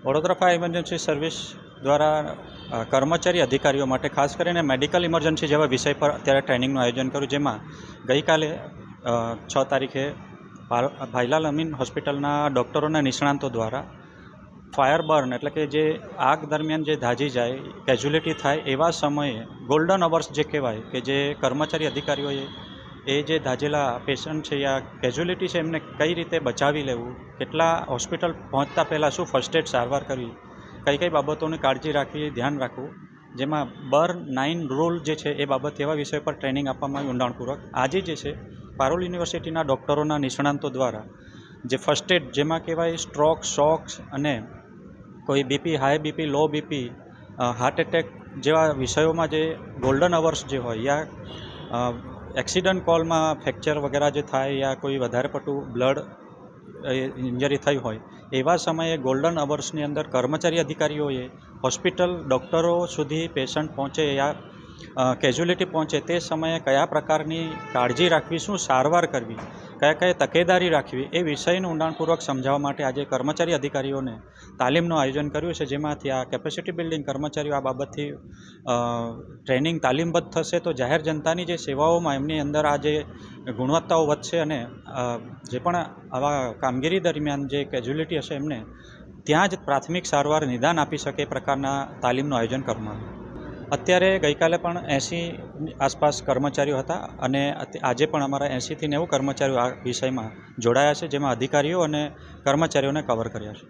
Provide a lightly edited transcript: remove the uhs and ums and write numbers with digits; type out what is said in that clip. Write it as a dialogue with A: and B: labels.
A: Vadodara fire emergency service દ્વારા કર્મચારી અધિકારીઓ માટે ખાસ કરીને મેડિકલ ઇમરજન્સી જેવા વિષય પર અત્યારે ટ્રેનિંગનું આયોજન કર્યું, જેમાં ગઈકાલે 6 તારીખે ભાઈલાલ અમીન હોસ્પિટલના ડૉક્ટરોના નિષ્ણાંતો દ્વારા ફાયર બર્ન એટલે કે જે આગ દરમિયાન જે દાઝી જાય, કેઝ્યુલિટી થાય એવા સમયે ગોલ્ડન અવર્સ જે કહેવાય કે જે કર્મચારી અધિકારીઓએ એ જે દાઝેલા પેશન્ટ છે યા કેઝ્યુલિટી છે એમને કઈ રીતે બચાવી લેવું, કેટલા હોસ્પિટલ પહોંચતા પહેલાં શું ફર્સ્ટ એડ સારવાર કરવી, કઈ બાબતોની કાળજી રાખવી, ધ્યાન રાખવું, જેમાં બર્ન 9 રૂલ જે છે એ બાબત એવા વિષય પર ટ્રેનિંગ આપવામાં આવી ઊંડાણપૂર્વક. આજે જે છે પારોલ યુનિવર્સિટીના ડૉક્ટરોના નિષ્ણાંતો દ્વારા જે ફર્સ્ટ એડ જેમાં કહેવાય સ્ટ્રોક, શોક્સ અને કોઈ BP, high BP, low BP, heart attack જેવા વિષયોમાં જે ગોલ્ડન અવર્સ જે હોય યા એક્સિડન્ટ કોલમાં ફ્રેક્ચર વગેરે જે થાય યા કોઈ વધારે પડતું બ્લડ ઇન્જરી થઈ હોય એવા સમયે ગોલ્ડન અવર્સની અંદર કર્મચારી અધિકારીઓએ હોસ્પિટલ ડૉક્ટરો સુધી પેશન્ટ પહોંચે યા કેઝ્યુલિટી પહોંચે તે સમયે કયા પ્રકારની કાળજી રાખવી, શું સારવાર કરવી, કયા તકેદારી રાખવી એ વિષયનું ઊંડાણપૂર્વક સમજાવવા માટે આજે કર્મચારી અધિકારીઓને તાલીમનું આયોજન કર્યું છે, જેમાંથી આ કેપેસિટી બિલ્ડિંગ કર્મચારીઓ આ બાબતથી ટ્રેનિંગ તાલીમબદ્ધ થશે તો જાહેર જનતાની જે સેવાઓમાં એમની અંદર આ જે ગુણવત્તાઓ વધશે અને જે પણ આવા કામગીરી દરમિયાન જે કેઝ્યુલિટી હશે એમને ત્યાં જ પ્રાથમિક સારવાર નિદાન આપી શકે એ પ્રકારના તાલીમનું આયોજન કરવામાં આવ્યું. અત્યારે ગઈકાલે પણ 80 આસપાસ કર્મચારીઓ હતા અને આજે પણ અમારા 80 થી 90 કર્મચારીઓ આ વિષયમાં જોડાયા છે, જેમાં અધિકારીઓ અને કર્મચારીઓને કવર કર્યા છે.